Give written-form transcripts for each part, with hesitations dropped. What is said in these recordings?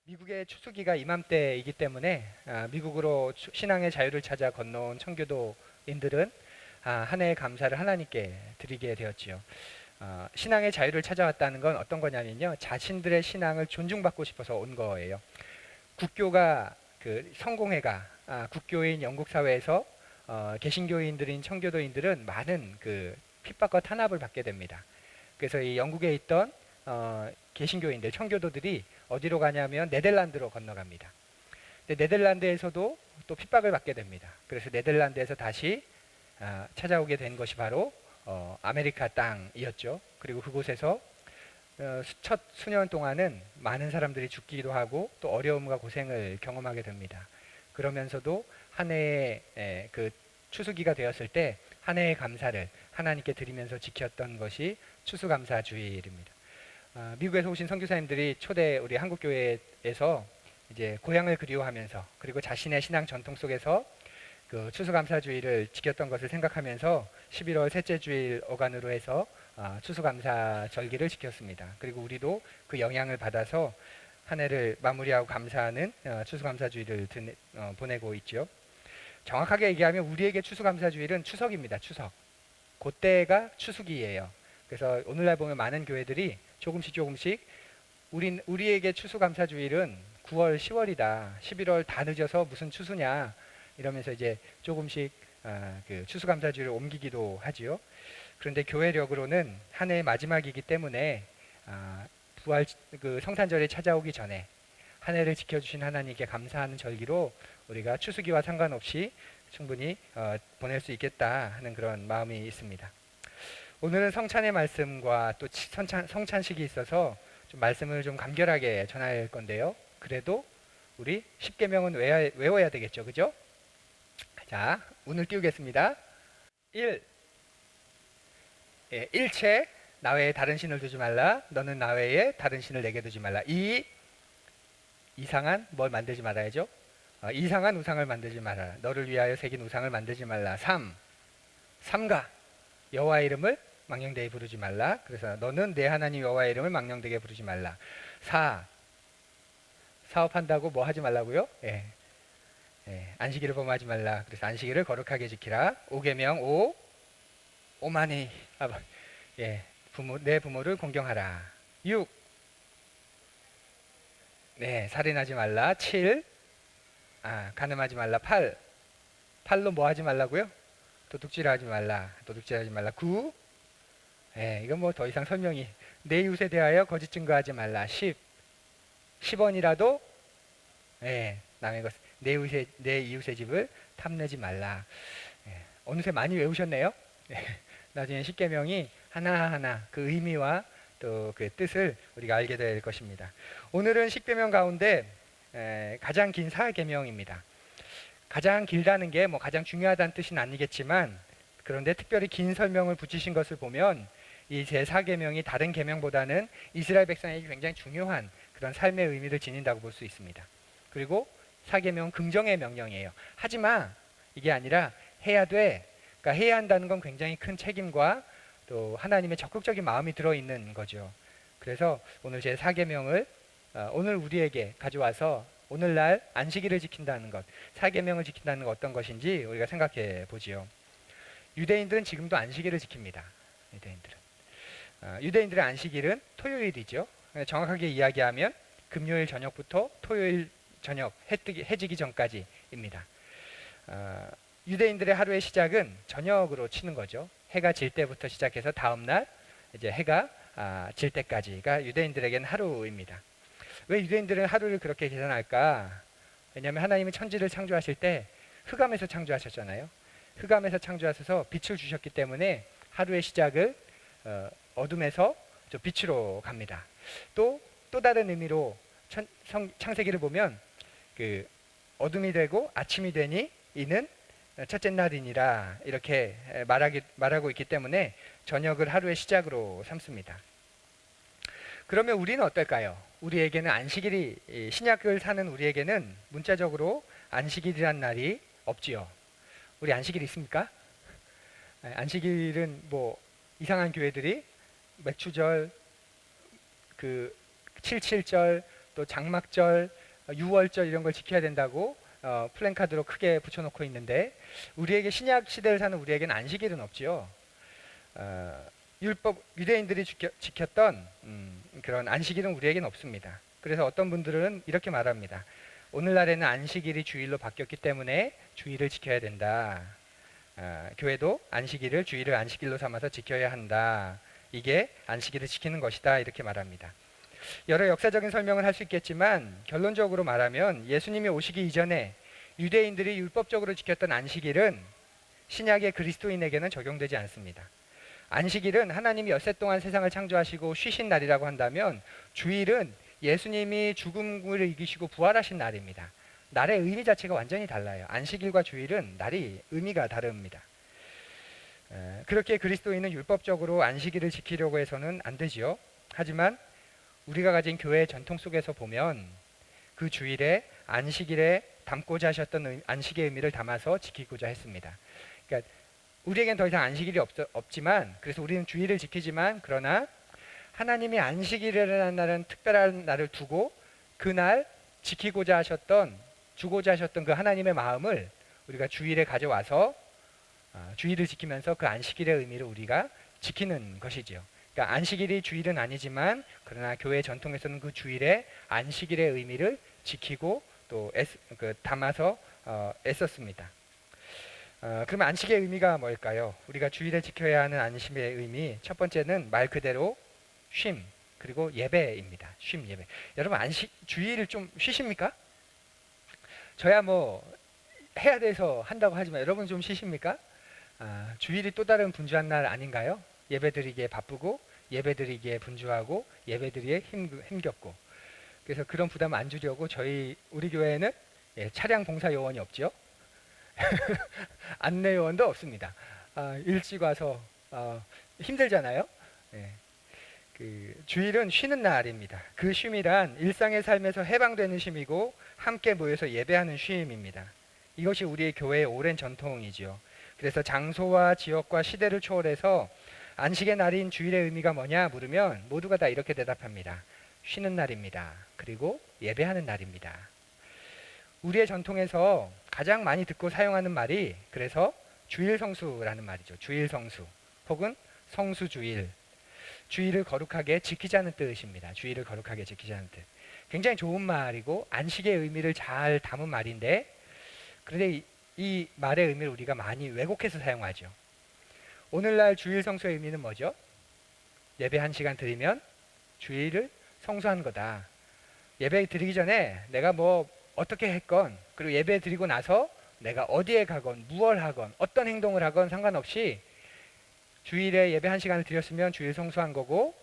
미국의 추수기가 이맘때이기 때문에 미국으로 신앙의 자유를 찾아 건너온 청교도인들은 한 해의 감사를 하나님께 드리게 되었지요. 신앙의 자유를 찾아왔다는 건 어떤 거냐면요, 자신들의 신앙을 존중받고 싶어서 온 거예요. 국교가 성공회가 국교인 영국 사회에서 개신교인들인 청교도인들은 많은 핍박과 탄압을 받게 됩니다. 그래서 이 영국에 있던 개신교인들, 청교도들이 어디로 가냐면 네덜란드로 건너갑니다. 근데 네덜란드에서도 또 핍박을 받게 됩니다. 그래서 네덜란드에서 다시 찾아오게 된 것이 바로 아메리카 땅이었죠. 그리고 그곳에서 첫 수년 동안은 많은 사람들이 죽기도 하고 또 어려움과 고생을 경험하게 됩니다. 그러면서도 한 해의 추수기가 되었을 때 한 해의 감사를 하나님께 드리면서 지켰던 것이 추수감사주일입니다. 미국에서 오신 선교사님들이 초대 우리 한국교회에서 이제 고향을 그리워하면서 그리고 자신의 신앙 전통 속에서 그 추수감사주일을 지켰던 것을 생각하면서 11월 셋째 주일 어간으로 해서 추수감사 절기를 지켰습니다. 그리고 우리도 그 영향을 받아서 한 해를 마무리하고 감사하는 추수감사주일을 보내고 있죠. 정확하게 얘기하면 우리에게 추수감사주일은 추석입니다. 추석. 그때가 추수기예요. 그래서 오늘날 보면 많은 교회들이 조금씩 우리에게 추수감사주일은 9월, 10월이다. 11월 다 늦어서 무슨 추수냐 이러면서 이제 조금씩 그 추수감사주일을 옮기기도 하지요. 그런데 교회력으로는 한 해의 마지막이기 때문에 부활 성탄절이 찾아오기 전에 한 해를 지켜주신 하나님께 감사하는 절기로 우리가 추수기와 상관없이 충분히 보낼 수 있겠다 하는 그런 마음이 있습니다. 오늘은 성찬의 말씀과 또 성찬식이 있어서 좀 말씀을 좀 간결하게 전할 건데요. 그래도 우리 십계명은 외워야 되겠죠, 그죠? 자, 운을 띄우겠습니다. 1. 일체 나 외에 다른 신을 두지 말라. 너는 나 외에 다른 신을 내게 두지 말라. 2. 이상한 뭘 만들지 말아야죠. 이상한 우상을 만들지 말아라. 너를 위하여 새긴 우상을 만들지 말라. 3. 삼가 여호와의 이름을 망령되게 부르지 말라. 그래서 너는 내 하나님 여호와의 이름을 망령되게 부르지 말라. 4. 사업한다고 뭐 하지 말라고요? 안식일을 범하지 말라. 그래서 안식일을 거룩하게 지키라. 5계명 5. 오만이 내 부모를 공경하라. 6. 살인하지 말라. 7. 간음하지 말라. 8. 팔로 뭐 하지 말라고요? 도둑질하지 말라. 9. 이건 뭐 더 이상 설명이. 내 이웃에 대하여 거짓 증거하지 말라. 10. 10원이라도 남의 것, 내 이웃의 집을 탐내지 말라. 어느새 많이 외우셨네요. 나중에 십계명이 하나하나 그 의미와 또 그 뜻을 우리가 알게 될 것입니다. 오늘은 십계명 가운데 가장 긴 사계명입니다. 가장 길다는 게 뭐 가장 중요하다는 뜻은 아니겠지만, 그런데 특별히 긴 설명을 붙이신 것을 보면 이 제4계명이 다른 계명보다는 이스라엘 백성에게 굉장히 중요한 그런 삶의 의미를 지닌다고 볼 수 있습니다. 그리고 4계명은 긍정의 명령이에요. 하지마 이게 아니라 해야 돼. 그러니까 해야 한다는 건 굉장히 큰 책임과 또 하나님의 적극적인 마음이 들어있는 거죠. 그래서 오늘 제4계명을 오늘 우리에게 가져와서 오늘날 안식일을 지킨다는 것, 4계명을 지킨다는 것 어떤 것인지 우리가 생각해 보지요. 유대인들은 지금도 안식일을 지킵니다. 유대인들의 안식일은 토요일이죠. 정확하게 이야기하면 금요일 저녁부터 토요일 저녁 해지기 전까지입니다. 유대인들의 하루의 시작은 저녁으로 치는 거죠. 해가 질 때부터 시작해서 다음날 이제 해가 질 때까지가 유대인들에게는 하루입니다. 왜 유대인들은 하루를 그렇게 계산할까? 왜냐하면 하나님은 천지를 창조하실 때 흑암에서 창조하셨잖아요. 흑암에서 창조하셔서 빛을 주셨기 때문에 하루의 시작을 어둠에서 빛으로 갑니다. 또 다른 의미로 창세기를 보면 그 어둠이 되고 아침이 되니 이는 첫째 날이니라 이렇게 말하고 있기 때문에 저녁을 하루의 시작으로 삼습니다. 그러면 우리는 어떨까요? 우리에게는 안식일이, 신약을 사는 우리에게는 문자적으로 안식일이란 날이 없지요. 우리 안식일 있습니까? 안식일은 뭐 이상한 교회들이 맥추절, 77절, 또 장막절, 유월절 이런 걸 지켜야 된다고 플랜카드로 크게 붙여놓고 있는데 우리에게 신약 시대를 사는 우리에게는 안식일은 없지요. 율법 유대인들이 지켰던 그런 안식일은 우리에게는 없습니다. 그래서 어떤 분들은 이렇게 말합니다. 오늘날에는 안식일이 주일로 바뀌었기 때문에 주일을 지켜야 된다. 교회도 안식일을 주일을 안식일로 삼아서 지켜야 한다. 이게 안식일을 지키는 것이다. 이렇게 말합니다. 여러 역사적인 설명을 할 수 있겠지만 결론적으로 말하면 예수님이 오시기 이전에 유대인들이 율법적으로 지켰던 안식일은 신약의 그리스도인에게는 적용되지 않습니다. 안식일은 하나님이 엿새 동안 세상을 창조하시고 쉬신 날이라고 한다면 주일은 예수님이 죽음을 이기시고 부활하신 날입니다. 날의 의미 자체가 완전히 달라요. 안식일과 주일은 날이 의미가 다릅니다. 그렇게 그리스도인은 율법적으로 안식일을 지키려고 해서는 안 되지요. 하지만 우리가 가진 교회의 전통 속에서 보면 그 주일에 안식일에 담고자 하셨던 안식의 의미를 담아서 지키고자 했습니다. 그러니까 우리에겐 더 이상 안식일이 없지만 그래서 우리는 주일을 지키지만 그러나 하나님이 안식일이라는 날은 특별한 날을 두고 그날 지키고자 하셨던 주고자 하셨던 그 하나님의 마음을 우리가 주일에 가져와서 주일을 지키면서 그 안식일의 의미를 우리가 지키는 것이지요. 그러니까 안식일이 주일은 아니지만 그러나 교회 전통에서는 그 주일에 안식일의 의미를 지키고 또 담아서 애썼습니다. 그러면 안식의 의미가 뭘까요? 우리가 주일에 지켜야 하는 안식의 의미 첫 번째는 말 그대로 쉼 그리고 예배입니다. 쉼 예배. 여러분 주일 좀 쉬십니까? 저야 뭐 해야 돼서 한다고 하지만 여러분 좀 쉬십니까? 주일이 또 다른 분주한 날 아닌가요? 예배드리기에 바쁘고 예배드리기에 분주하고 예배드리기에 힘겹고 그래서 그런 부담 안 주려고 우리 교회에는 차량 봉사 요원이 없죠. 안내 요원도 없습니다. 일찍 와서 힘들잖아요. 주일은 쉬는 날입니다. 그 쉼이란 일상의 삶에서 해방되는 쉼이고 함께 모여서 예배하는 쉼입니다. 이것이 우리의 교회의 오랜 전통이지요. 그래서 장소와 지역과 시대를 초월해서 안식의 날인 주일의 의미가 뭐냐 물으면 모두가 다 이렇게 대답합니다. 쉬는 날입니다. 그리고 예배하는 날입니다. 우리의 전통에서 가장 많이 듣고 사용하는 말이 그래서 주일성수라는 말이죠. 주일성수 혹은 성수주일. 주일을 거룩하게 지키자는 뜻입니다. 주일을 거룩하게 지키자는 뜻. 굉장히 좋은 말이고 안식의 의미를 잘 담은 말인데 그런데 이 말의 의미를 우리가 많이 왜곡해서 사용하죠. 오늘날 주일 성수의 의미는 뭐죠? 예배 1시간 드리면 주일을 성수한 거다. 예배 드리기 전에 내가 뭐 어떻게 했건 그리고 예배 드리고 나서 내가 어디에 가건 무얼 하건 어떤 행동을 하건 상관없이 주일에 예배 1시간을 드렸으면 주일 성수한 거고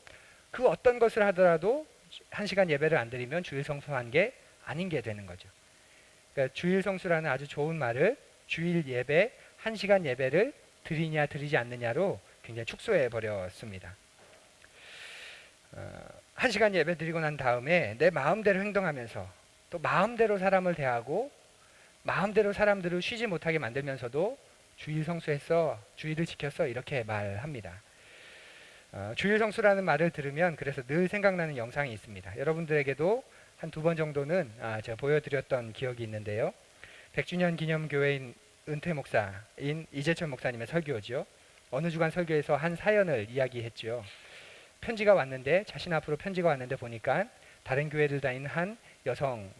그 어떤 것을 하더라도 1시간 예배를 안 드리면 주일 성수한 게 아닌 게 되는 거죠. 그러니까 주일 성수라는 아주 좋은 말을 주일 예배 1시간 예배를 드리냐 드리지 않느냐로 굉장히 축소해 버렸습니다. 1시간 예배 드리고 난 다음에 내 마음대로 행동하면서 또 마음대로 사람을 대하고 마음대로 사람들을 쉬지 못하게 만들면서도 주일 성수했어, 주일을 지켰어 이렇게 말합니다. 주일 성수라는 말을 들으면 그래서 늘 생각나는 영상이 있습니다. 여러분들에게도 한 2번 정도는 제가 보여드렸던 기억이 있는데요. 100주년 기념교회인 은퇴 목사인 이재철 목사님의 설교죠. 어느 주간 설교에서 한 사연을 이야기했죠. 편지가 왔는데 자신 앞으로 편지가 왔는데 보니까 다른 교회를 다니는 한 여성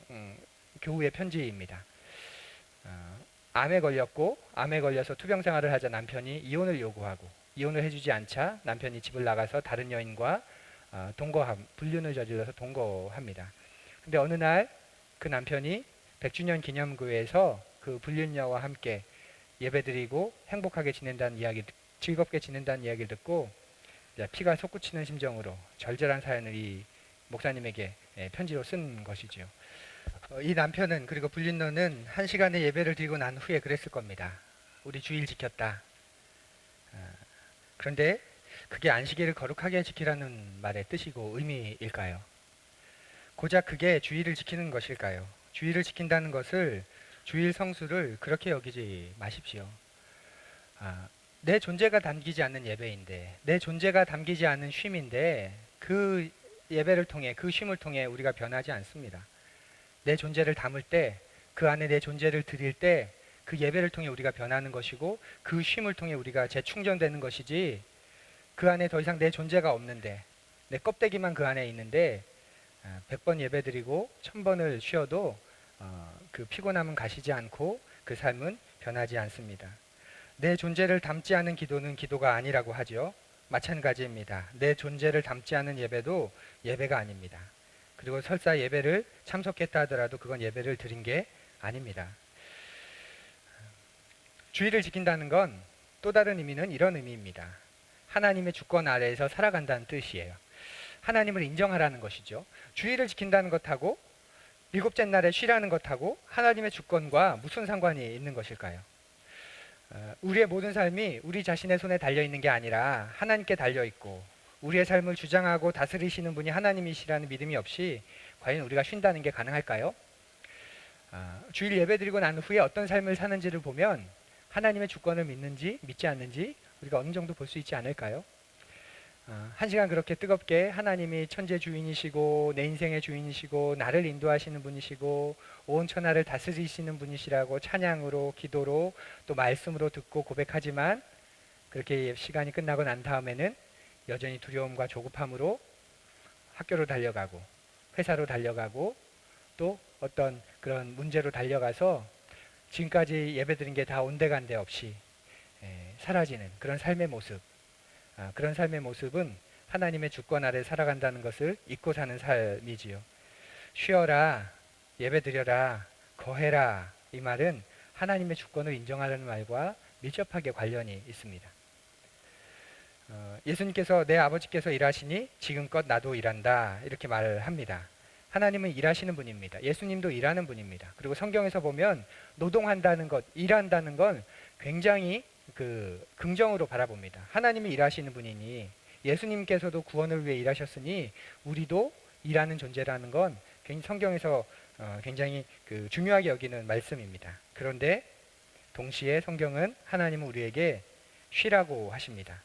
교우의 편지입니다. 암에 걸렸고 암에 걸려서 투병 생활을 하자 남편이 이혼을 요구하고 이혼을 해주지 않자 남편이 집을 나가서 다른 여인과 불륜을 저질러서 동거합니다. 근데 어느 날 그 남편이 100주년 기념교회에서 그 불륜녀와 함께 예배드리고 행복하게 지낸다는 이야기, 즐겁게 지낸다는 이야기를 듣고 피가 솟구치는 심정으로 절절한 사연을 이 목사님에게 편지로 쓴 것이지요. 이 남편은 그리고 불륜녀는 1시간의 예배를 드리고 난 후에 그랬을 겁니다. 우리 주일 지켰다. 그런데 그게 안식일을 거룩하게 지키라는 말의 뜻이고 의미일까요? 고작 그게 주일을 지키는 것일까요? 주일을 지킨다는 것을 주일 성수를 그렇게 여기지 마십시오. 내 존재가 담기지 않는 예배인데 내 존재가 담기지 않는 쉼인데 그 예배를 통해 그 쉼을 통해 우리가 변하지 않습니다. 내 존재를 담을 때, 그 안에 내 존재를 드릴 때 그 예배를 통해 우리가 변하는 것이고 그 쉼을 통해 우리가 재충전되는 것이지, 그 안에 더 이상 내 존재가 없는데 내 껍데기만 그 안에 있는데 100번 예배드리고 1000번을 쉬어도 그 피곤함은 가시지 않고 그 삶은 변하지 않습니다. 내 존재를 담지 않은 기도는 기도가 아니라고 하죠. 마찬가지입니다. 내 존재를 담지 않은 예배도 예배가 아닙니다. 그리고 설사 예배를 참석했다 하더라도 그건 예배를 드린 게 아닙니다. 주의를 지킨다는 건 또 다른 의미는 이런 의미입니다. 하나님의 주권 아래에서 살아간다는 뜻이에요. 하나님을 인정하라는 것이죠. 주의를 지킨다는 것하고 일곱째 날에 쉬라는 것하고 하나님의 주권과 무슨 상관이 있는 것일까요? 우리의 모든 삶이 우리 자신의 손에 달려있는 게 아니라 하나님께 달려있고, 우리의 삶을 주장하고 다스리시는 분이 하나님이시라는 믿음이 없이 과연 우리가 쉰다는 게 가능할까요? 주일 예배드리고 난 후에 어떤 삶을 사는지를 보면 하나님의 주권을 믿는지 믿지 않는지 우리가 어느 정도 볼 수 있지 않을까요? 한 시간 그렇게 뜨겁게 하나님이 천재 주인이시고 내 인생의 주인이시고 나를 인도하시는 분이시고 온 천하를 다스리시는 분이시라고 찬양으로, 기도로, 또 말씀으로 듣고 고백하지만, 그렇게 시간이 끝나고 난 다음에는 여전히 두려움과 조급함으로 학교로 달려가고 회사로 달려가고 또 어떤 그런 문제로 달려가서 지금까지 예배드린 게 다 온데간데 없이 사라지는 그런 삶의 모습, 그런 삶의 모습은 하나님의 주권 아래 살아간다는 것을 잊고 사는 삶이지요. 쉬어라, 예배드려라, 거해라, 이 말은 하나님의 주권을 인정하라는 말과 밀접하게 관련이 있습니다. 예수님께서 내 아버지께서 일하시니 지금껏 나도 일한다, 이렇게 말을 합니다. 하나님은 일하시는 분입니다. 예수님도 일하는 분입니다. 그리고 성경에서 보면 노동한다는 것, 일한다는 건 굉장히 긍정으로 바라봅니다. 하나님이 일하시는 분이니, 예수님께서도 구원을 위해 일하셨으니 우리도 일하는 존재라는 건 성경에서 굉장히 중요하게 여기는 말씀입니다. 그런데 동시에 성경은 하나님은 우리에게 쉬라고 하십니다.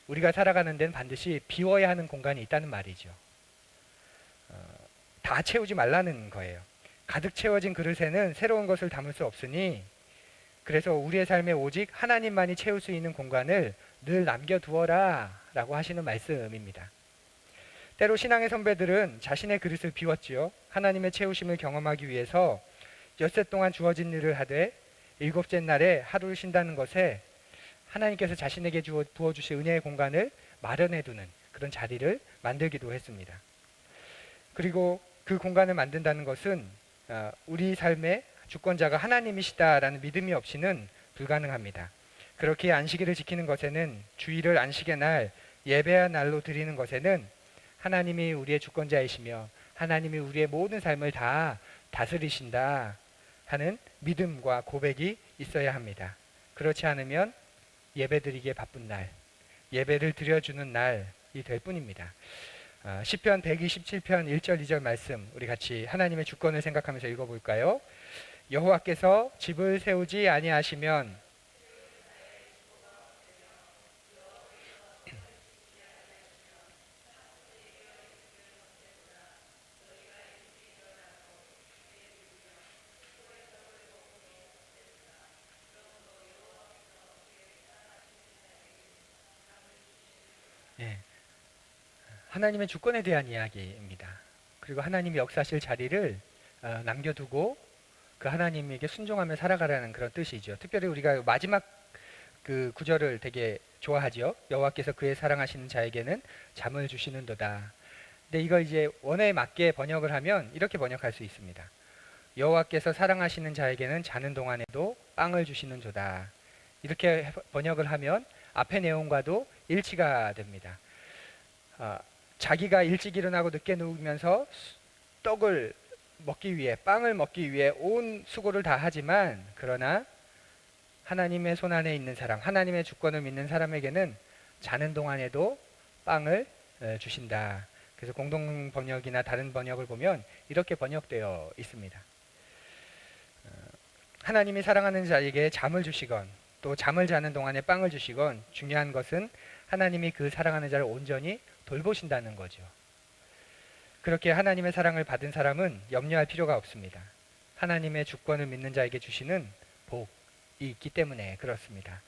우리가 살아가는 데는 반드시 비워야 하는 공간이 있다는 말이죠. 다 채우지 말라는 거예요. 가득 채워진 그릇에는 새로운 것을 담을 수 없으니, 그래서 우리의 삶에 오직 하나님만이 채울 수 있는 공간을 늘 남겨두어라 라고 하시는 말씀입니다. 때로 신앙의 선배들은 자신의 그릇을 비웠지요. 하나님의 채우심을 경험하기 위해서 엿새 동안 주어진 일을 하되 일곱째 날에 하루를 쉰다는 것에 하나님께서 자신에게 부어주실 은혜의 공간을 마련해두는 그런 자리를 만들기도 했습니다. 그리고 그 공간을 만든다는 것은 우리 삶의 주권자가 하나님이시다라는 믿음이 없이는 불가능합니다. 그렇게 안식일을 지키는 것에는, 주일을 안식의 날, 예배의 날로 드리는 것에는 하나님이 우리의 주권자이시며 하나님이 우리의 모든 삶을 다 다스리신다 하는 믿음과 고백이 있어야 합니다. 그렇지 않으면 예배드리기에 바쁜 날, 예배를 드려주는 날이 될 뿐입니다. 시편 127편 1절 2절 말씀 우리 같이 하나님의 주권을 생각하면서 읽어볼까요? 여호와께서 집을 세우지 아니하시면 하나님의 주권에 대한 이야기입니다. 그리고 하나님이 역사하실 자리를 남겨두고 그 하나님에게 순종하며 살아가라는 그런 뜻이죠. 특별히 우리가 마지막 그 구절을 되게 좋아하죠. 여호와께서 그의 사랑하시는 자에게는 잠을 주시는도다. 근데 이거 이제 원어에 맞게 번역을 하면 이렇게 번역할 수 있습니다. 여호와께서 사랑하시는 자에게는 자는 동안에도 빵을 주시는 조다. 이렇게 번역을 하면 앞의 내용과도 일치가 됩니다. 자기가 일찍 일어나고 늦게 누우면서 떡을 먹기 위해, 빵을 먹기 위해 온 수고를 다 하지만, 그러나 하나님의 손 안에 있는 사람, 하나님의 주권을 믿는 사람에게는 자는 동안에도 빵을 주신다. 그래서 공동 번역이나 다른 번역을 보면 이렇게 번역되어 있습니다. 하나님이 사랑하는 자에게 잠을 주시건 또 잠을 자는 동안에 빵을 주시건, 중요한 것은 하나님이 그 사랑하는 자를 온전히 돌보신다는 거죠. 그렇게 하나님의 사랑을 받은 사람은 염려할 필요가 없습니다. 하나님의 주권을 믿는 자에게 주시는 복이 있기 때문에 그렇습니다.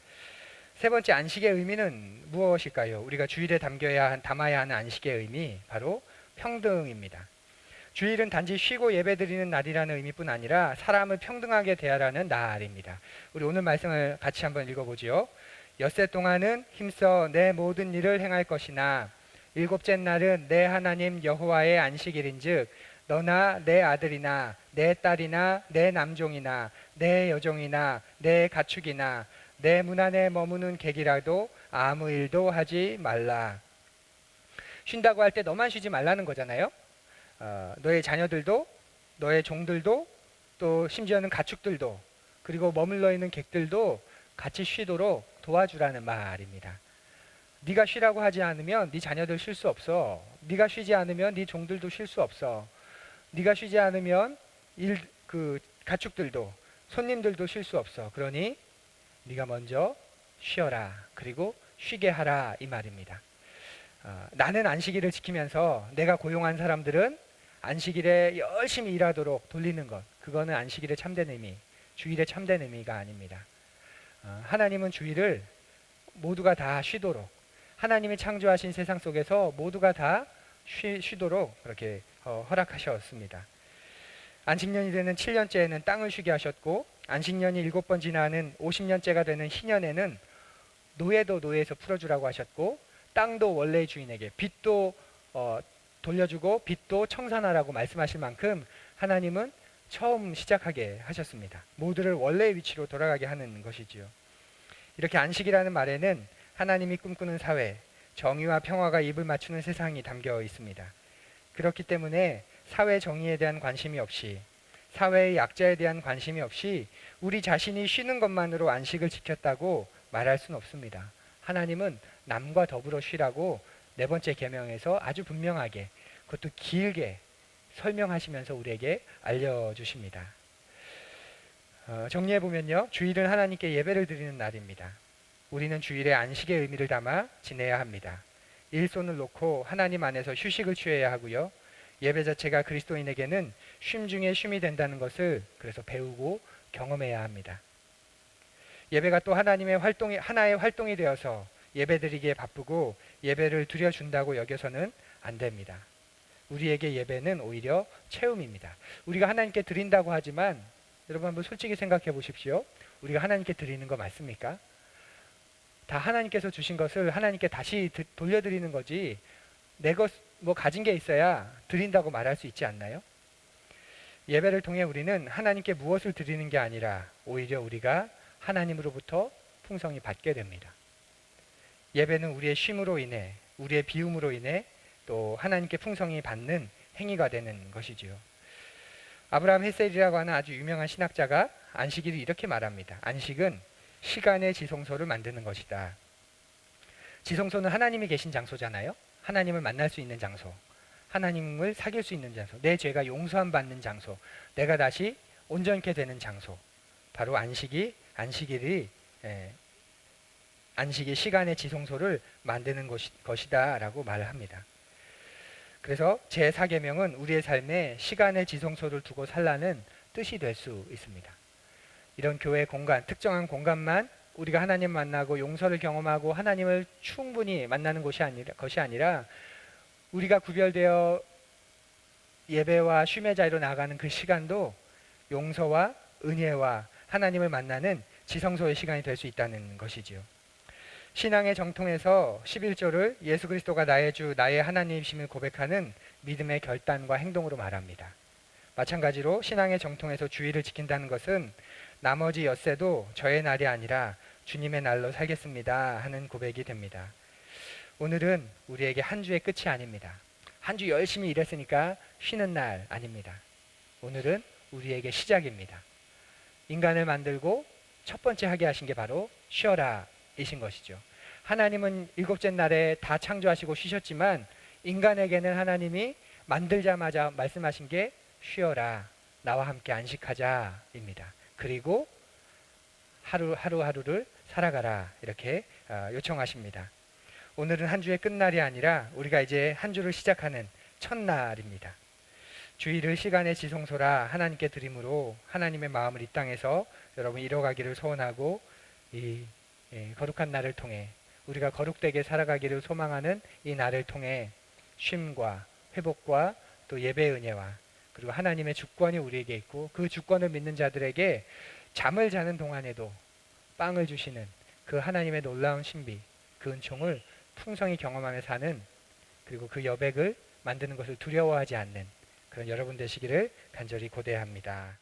세 번째, 안식의 의미는 무엇일까요? 우리가 주일에 담아야 하는 안식의 의미, 바로 평등입니다. 주일은 단지 쉬고 예배드리는 날이라는 의미뿐 아니라 사람을 평등하게 대하라는 날입니다. 우리 오늘 말씀을 같이 한번 읽어보지요. 엿새 동안은 힘써 내 모든 일을 행할 것이나 일곱째 날은 내 하나님 여호와의 안식일인즉 너나 내 아들이나 내 딸이나 내 남종이나 내 여종이나 내 가축이나 내 문 안에 머무는 객이라도 아무 일도 하지 말라. 쉰다고 할 때 너만 쉬지 말라는 거잖아요. 너의 자녀들도, 너의 종들도, 또 심지어는 가축들도, 그리고 머물러 있는 객들도 같이 쉬도록 도와주라는 말입니다. 네가 쉬라고 하지 않으면 네 자녀들 쉴 수 없어. 네가 쉬지 않으면 네 종들도 쉴 수 없어. 네가 쉬지 않으면 가축들도, 손님들도 쉴 수 없어. 그러니 네가 먼저 쉬어라. 그리고 쉬게 하라, 이 말입니다. 나는 안식일을 지키면서 내가 고용한 사람들은 안식일에 열심히 일하도록 돌리는 것, 그거는 안식일의 참된 의미, 주일의 참된 의미가 아닙니다. 하나님은 주일을 모두가 다 쉬도록, 하나님이 창조하신 세상 속에서 모두가 다 쉬도록 그렇게 허락하셨습니다. 안식년이 되는 7년째에는 땅을 쉬게 하셨고, 안식년이 7번 지나는 50년째가 되는 희년에는 노예도 노예에서 풀어주라고 하셨고, 땅도 원래의 주인에게, 빚도 돌려주고 빚도 청산하라고 말씀하실 만큼 하나님은 처음 시작하게 하셨습니다. 모두를 원래의 위치로 돌아가게 하는 것이지요. 이렇게 안식이라는 말에는 하나님이 꿈꾸는 사회, 정의와 평화가 입을 맞추는 세상이 담겨 있습니다. 그렇기 때문에 사회 정의에 대한 관심이 없이, 사회의 약자에 대한 관심이 없이 우리 자신이 쉬는 것만으로 안식을 지켰다고 말할 수는 없습니다. 하나님은 남과 더불어 쉬라고 네 번째 계명에서 아주 분명하게, 그것도 길게 설명하시면서 우리에게 알려주십니다. 정리해보면요, 주일은 하나님께 예배를 드리는 날입니다. 우리는 주일에 안식의 의미를 담아 지내야 합니다. 일손을 놓고 하나님 안에서 휴식을 취해야 하고요, 예배 자체가 그리스도인에게는 쉼 중에 쉼이 된다는 것을 그래서 배우고 경험해야 합니다. 예배가 또 하나님의 하나의 활동이 되어서 예배드리기에 바쁘고 예배를 드려준다고 여겨서는 안 됩니다. 우리에게 예배는 오히려 체험입니다. 우리가 하나님께 드린다고 하지만 여러분 한번 솔직히 생각해 보십시오. 우리가 하나님께 드리는 거 맞습니까? 다 하나님께서 주신 것을 하나님께 다시 돌려드리는 거지, 내 것 뭐 가진 게 있어야 드린다고 말할 수 있지 않나요? 예배를 통해 우리는 하나님께 무엇을 드리는 게 아니라 오히려 우리가 하나님으로부터 풍성히 받게 됩니다. 예배는 우리의 쉼으로 인해, 우리의 비움으로 인해 또 하나님께 풍성히 받는 행위가 되는 것이지요. 아브라함 헬셀이라고 하는 아주 유명한 신학자가 안식일을 이렇게 말합니다. 안식은 시간의 지성소를 만드는 것이다. 지성소는 하나님이 계신 장소잖아요. 하나님을 만날 수 있는 장소, 하나님을 사귈 수 있는 장소, 내 죄가 용서함 받는 장소, 내가 다시 온전케 되는 장소, 바로 안식이 시간의 지성소를 만드는 것이다 라고 말을 합니다. 그래서 제4계명은 우리의 삶에 시간의 지성소를 두고 살라는 뜻이 될 수 있습니다. 이런 교회 공간, 특정한 공간만 우리가 하나님 만나고 용서를 경험하고 하나님을 충분히 만나는 것이 아니라 우리가 구별되어 예배와 쉼의 자리로 나아가는 그 시간도 용서와 은혜와 하나님을 만나는 지성소의 시간이 될 수 있다는 것이지요. 신앙의 정통에서 11조를 예수 그리스도가 나의 주, 나의 하나님이심을 고백하는 믿음의 결단과 행동으로 말합니다. 마찬가지로 신앙의 정통에서 주일을 지킨다는 것은 나머지 엿새도 저의 날이 아니라 주님의 날로 살겠습니다 하는 고백이 됩니다. 오늘은 우리에게 한 주의 끝이 아닙니다. 한 주 열심히 일했으니까 쉬는 날 아닙니다. 오늘은 우리에게 시작입니다. 인간을 만들고 첫 번째 하게 하신 게 바로 쉬어라 이신 것이죠. 하나님은 일곱째 날에 다 창조하시고 쉬셨지만 인간에게는 하나님이 만들자마자 말씀하신 게 쉬어라, 나와 함께 안식하자입니다. 그리고 하루하루를 살아가라, 이렇게 요청하십니다. 오늘은 한 주의 끝날이 아니라 우리가 이제 한 주를 시작하는 첫날입니다. 주일을 시간의 지성소라 하나님께 드림으로 하나님의 마음을 이 땅에서 여러분 이뤄가기를 소원하고 이 거룩한 날을 통해 우리가 거룩되게 살아가기를 소망하는 이 날을 통해 쉼과 회복과 또 예배의 은혜와 그리고 하나님의 주권이 우리에게 있고 그 주권을 믿는 자들에게 잠을 자는 동안에도 빵을 주시는 그 하나님의 놀라운 신비, 그 은총을 풍성히 경험하며 사는 그리고 그 여백을 만드는 것을 두려워하지 않는 그런 여러분 되시기를 간절히 고대합니다.